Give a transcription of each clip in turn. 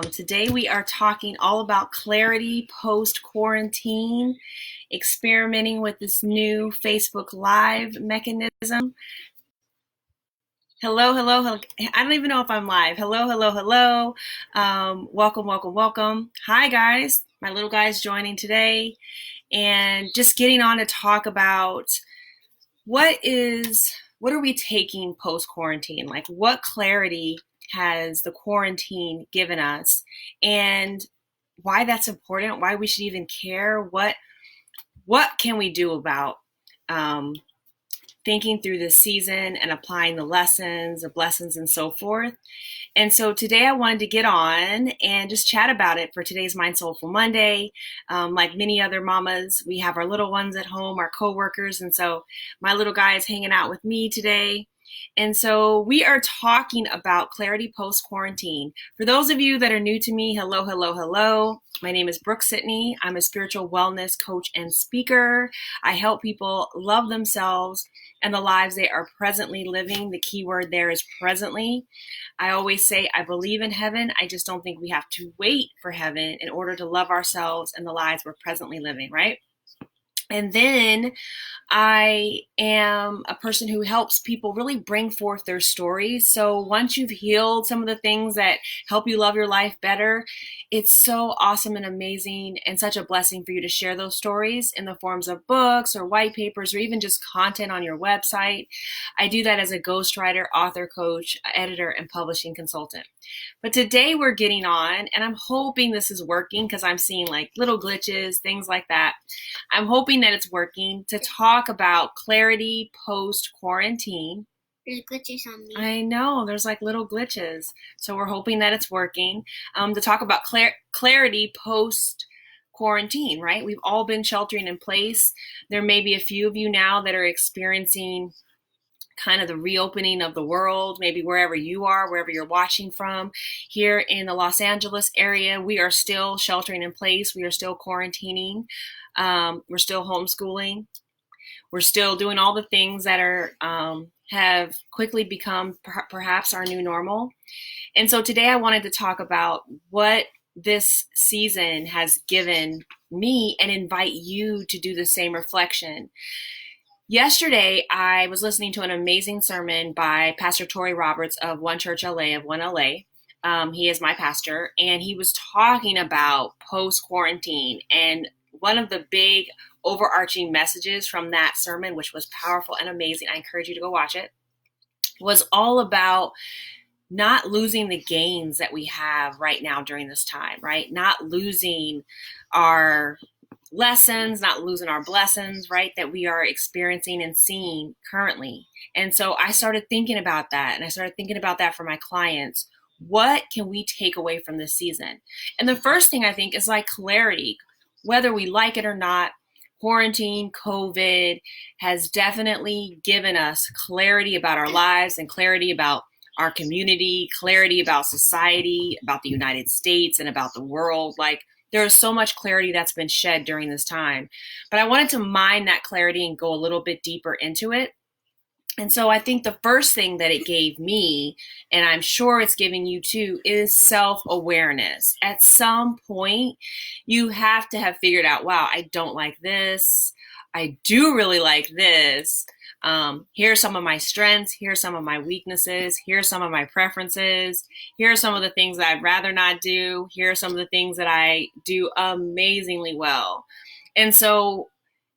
Today we are talking all about clarity post-quarantine, experimenting with this new Facebook Live mechanism. Hello, hello, hello. I don't even know if I'm live. Hello, hello, hello. Welcome, welcome, welcome. Hi, guys. My little guy's joining today, and just getting on to talk about what are we taking post-quarantine? Like, what clarity has the quarantine given us, and why that's important, why we should even care, what can we do about thinking through this season and applying the lessons and so forth. And so today I wanted to get on and just chat about it for today's Mind Soulful Monday. Like many other mamas, we have our little ones at home, our coworkers, and so my little guy is hanging out with me today. And so we are talking about clarity post-quarantine. For those of you that are new to me, hello, hello, hello. My name is Brooke-Sidney. I'm a spiritual wellness coach and speaker. I help people love themselves and the lives they are presently living. The key word there is presently. I always say I believe in heaven. I just don't think we have to wait for heaven in order to love ourselves and the lives we're presently living, right? And then I am a person who helps people really bring forth their stories. So once you've healed some of the things that help you love your life better, it's so awesome and amazing and such a blessing for you to share those stories in the forms of books or white papers or even just content on your website. I do that as a ghostwriter, author, coach, editor, and publishing consultant. But today we're getting on, and I'm hoping this is working because I'm seeing like little glitches, things like that. I'm hoping that it's working to talk about clarity post-quarantine. There's glitches on me. I know, there's like little glitches. So we're hoping that it's working. To talk about clarity post-quarantine, right? We've all been sheltering in place. There may be a few of you now that are experiencing kind of the reopening of the world, maybe wherever you are, wherever you're watching from. Here in the Los Angeles area, we are still sheltering in place. We are still quarantining. We're still homeschooling. We're still doing all the things that are have quickly become perhaps our new normal. And so today I wanted to talk about what this season has given me and invite you to do the same reflection. Yesterday, I was listening to an amazing sermon by Pastor Tori Roberts of One Church LA, of One LA. He is my pastor, and he was talking about post-quarantine. And one of the big overarching messages from that sermon, which was powerful and amazing, I encourage you to go watch it, was all about not losing the gains that we have right now during this time, right? Not losing our lessons, not losing our blessings, right, that we are experiencing and seeing currently. And so I started thinking about that, and I started thinking about that for my clients. What can we take away from this season? And the first thing I think is like clarity. Whether we like it or not, quarantine, COVID has definitely given us clarity about our lives and clarity about our community, clarity about society, about the United States, and about the world. Like, there is so much clarity that's been shed during this time. But I wanted to mine that clarity and go a little bit deeper into it. And so I think the first thing that it gave me, and I'm sure it's giving you too, is self-awareness. At some point, you have to have figured out, wow, I don't like this. I do really like this. Here are some of my strengths. Here are some of my weaknesses. Here are some of my preferences. Here are some of the things that I'd rather not do. Here are some of the things that I do amazingly well. And so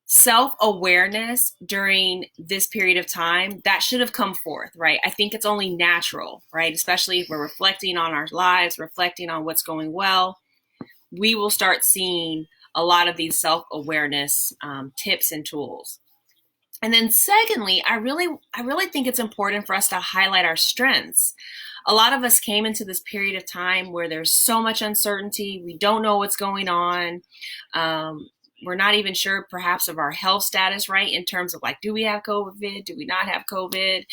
self-awareness during this period of time, that should have come forth, right? I think it's only natural, right? Especially if we're reflecting on our lives, reflecting on what's going well, we will start seeing a lot of these self-awareness tips and tools. And then secondly, I really think it's important for us to highlight our strengths. A lot of us came into this period of time where there's so much uncertainty. We don't know what's going on. We're not even sure perhaps of our health status, right? In terms of like, do we have COVID? Do we not have COVID?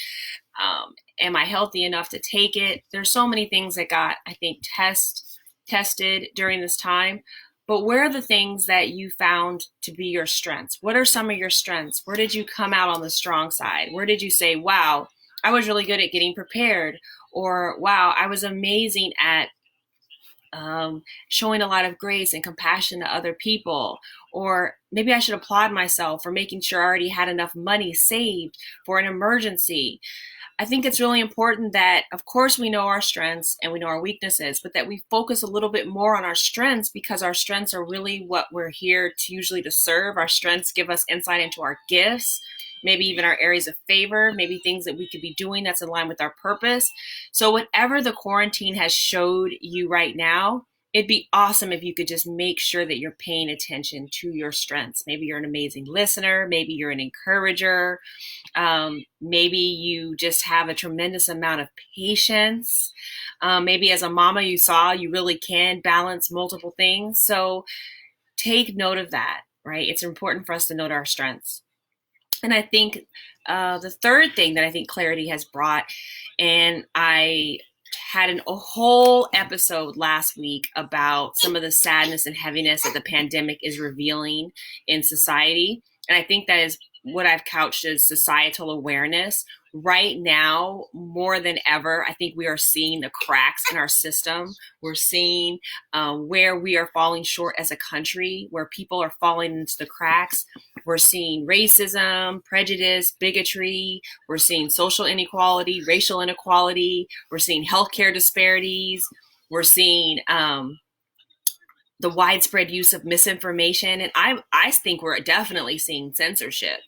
Am I healthy enough to take it? There's so many things that got, I think, tested during this time. But where are the things that you found to be your strengths? What are some of your strengths? Where did you come out on the strong side? Where did you say, wow, I was really good at getting prepared? Or, wow, I was amazing at showing a lot of grace and compassion to other people. Or maybe I should applaud myself for making sure I already had enough money saved for an emergency. I think it's really important that, of course, we know our strengths and we know our weaknesses, but that we focus a little bit more on our strengths, because our strengths are really what we're here to usually to serve. Our strengths give us insight into our gifts, maybe even our areas of favor, maybe things that we could be doing that's in line with our purpose. So whatever the quarantine has showed you right now, it'd be awesome if you could just make sure that you're paying attention to your strengths. Maybe you're an amazing listener. Maybe you're an encourager. Maybe you just have a tremendous amount of patience. Maybe as a mama, you saw you really can balance multiple things. So take note of that, right? It's important for us to note our strengths. And I think the third thing that I think clarity has brought, and I had a whole episode last week about some of the sadness and heaviness that the pandemic is revealing in society. And I think that is what I've couched as societal awareness. Right now, more than ever, I think we are seeing the cracks in our system. We're seeing where we are falling short as a country, where people are falling into the cracks. We're seeing racism, prejudice, bigotry. We're seeing social inequality, racial inequality. We're seeing healthcare disparities. We're seeing the widespread use of misinformation. And I think we're definitely seeing censorship.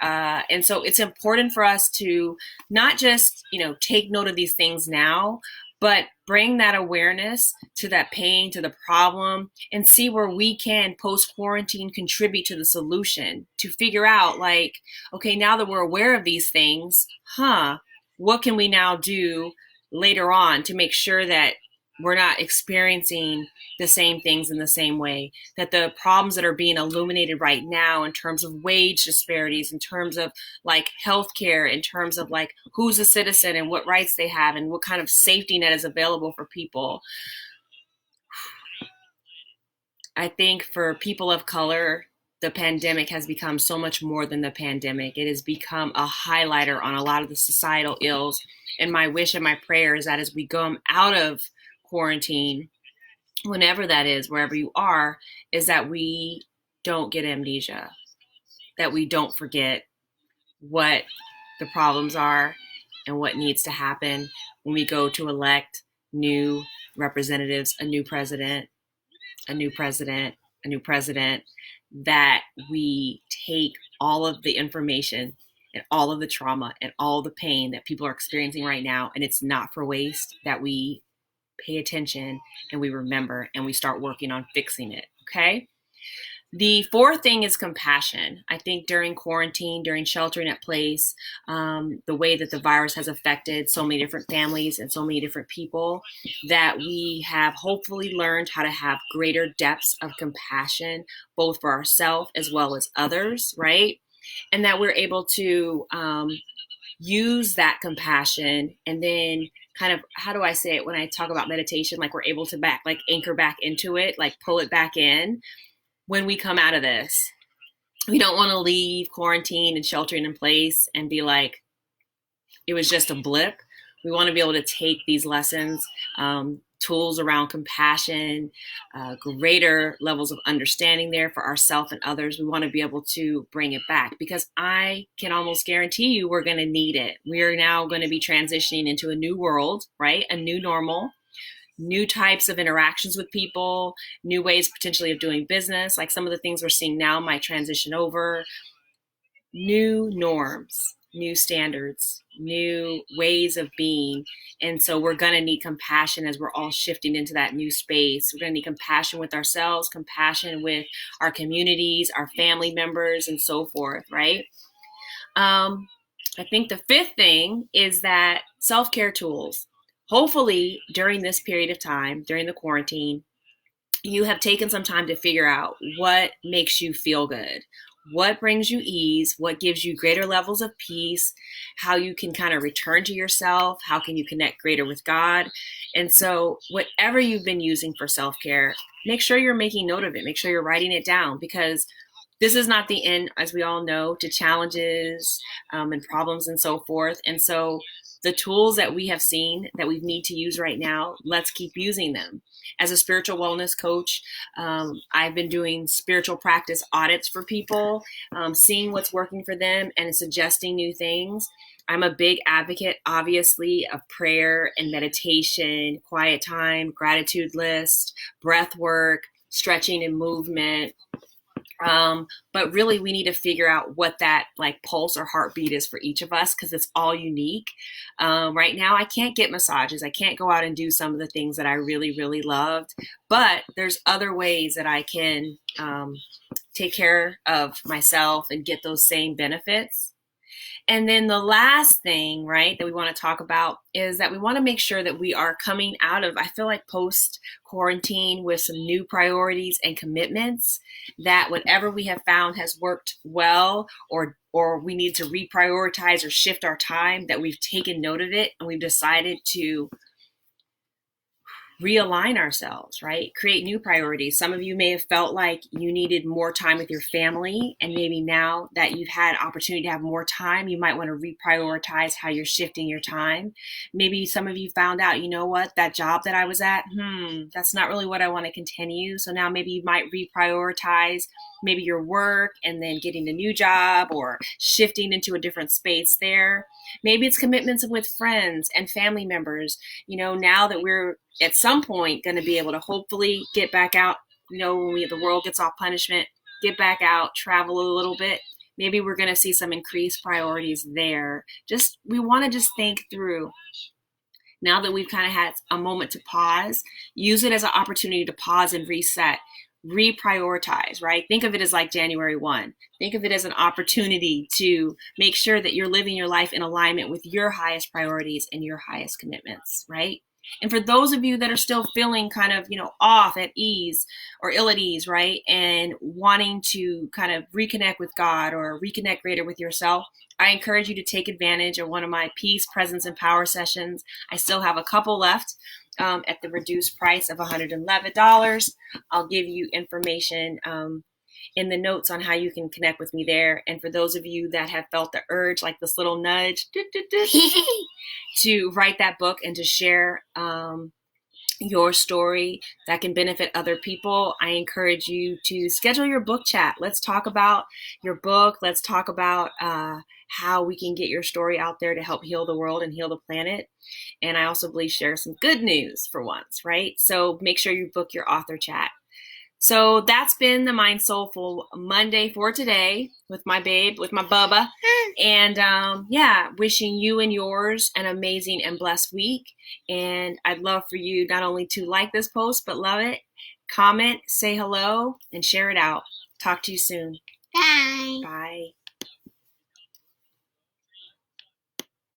And so it's important for us to not just, take note of these things now, but bring that awareness to that pain, to the problem, and see where we can post-quarantine contribute to the solution, to figure out like, okay, now that we're aware of these things, what can we now do later on to make sure that we're not experiencing the same things in the same way, that the problems that are being illuminated right now in terms of wage disparities, in terms of like healthcare, in terms of like who's a citizen and what rights they have and what kind of safety net is available for people. I think for people of color, the pandemic has become so much more than the pandemic. It has become a highlighter on a lot of the societal ills. And my wish and my prayer is that as we come out of quarantine, whenever that is, wherever you are, is that we don't get amnesia, that we don't forget what the problems are and what needs to happen when we go to elect new representatives, a new president, a new president, a new president, that we take all of the information and all of the trauma and all the pain that people are experiencing right now, and it's not for waste, that we pay attention and we remember and we start working on fixing it. Okay. The fourth thing is compassion. I think during quarantine, during sheltering at place, the way that the virus has affected so many different families and so many different people, that we have hopefully learned how to have greater depths of compassion, both for ourselves as well as others, right? And that we're able to use that compassion and then kind of, how do I say it when I talk about meditation, like we're able to anchor back into it, like pull it back in when we come out of this. We don't want to leave quarantine and sheltering in place and be like, it was just a blip. We want to be able to take these lessons, tools around compassion, greater levels of understanding there for ourselves and others. We want to be able to bring it back, because I can almost guarantee you we're going to need it. We are now going to be transitioning into a new world, right? A new normal, new types of interactions with people, new ways potentially of doing business. Like some of the things we're seeing now might transition over, new norms, new standards, new ways of being. And so we're going to need compassion as we're all shifting into that new space. We're going to need compassion with ourselves, compassion with our communities, our family members, and so forth, right? I think the fifth thing is that self-care tools. Hopefully, during this period of time, during the quarantine, you have taken some time to figure out what makes you feel good, what brings you ease, what gives you greater levels of peace, how you can kind of return to yourself, how can you connect greater with God. And so whatever you've been using for self-care, make sure you're making note of it. Make sure you're writing it down, because this is not the end, as we all know, to challenges and problems and so forth. And so the tools that we have seen that we need to use right now, let's keep using them. As a spiritual wellness coach, I've been doing spiritual practice audits for people, seeing what's working for them and suggesting new things. I'm a big advocate, obviously, of prayer and meditation, quiet time, gratitude list, breath work, stretching and movement. But really we need to figure out what that like pulse or heartbeat is for each of us, because it's all unique. Right now I can't get massages. I can't go out and do some of the things that I really, really loved, but there's other ways that I can take care of myself and get those same benefits. And then the last thing, right, that we want to talk about is that we want to make sure that we are coming out of, I feel like post quarantine, with some new priorities and commitments, that whatever we have found has worked well, or we need to reprioritize or shift our time, that we've taken note of it and we've decided to realign ourselves, right? Create new priorities. Some of you may have felt like you needed more time with your family, and maybe now that you've had opportunity to have more time, you might want to reprioritize how you're shifting your time. Maybe some of you found out, you know what, that job that I was at, that's not really what I want to continue. So now maybe you might reprioritize maybe your work and then getting a new job or shifting into a different space there. Maybe it's commitments with friends and family members. You know, now that we're at some point going to be able to hopefully get back out, you know, when the world gets off punishment, get back out, travel a little bit. Maybe we're going to see some increased priorities there. We want to just think through. Now that we've kind of had a moment to pause, use it as an opportunity to pause and reset, reprioritize, right? Think of it as like January 1. Think of it as an opportunity to make sure that you're living your life in alignment with your highest priorities and your highest commitments, right? And for those of you that are still feeling kind of, you know, off at ease or ill at ease, right, and wanting to kind of reconnect with God or reconnect greater with yourself, I encourage you to take advantage of one of my peace, presence, and power sessions. I still have a couple left. At the reduced price of $111. I'll give you information in the notes on how you can connect with me there. And for those of you that have felt the urge, like this little nudge, to write that book and to share your story that can benefit other people, I encourage you to schedule your book chat. Let's talk about your book. Let's talk about how we can get your story out there to help heal the world and heal the planet. And I also believe share some good news for once, right? So make sure you book your author chat. So that's been the Mind Soulful Monday for today with my babe, with my Bubba. And wishing you and yours an amazing and blessed week. And I'd love for you not only to like this post, but love it, comment, say hello, and share it out. Talk to you soon. Bye. Bye.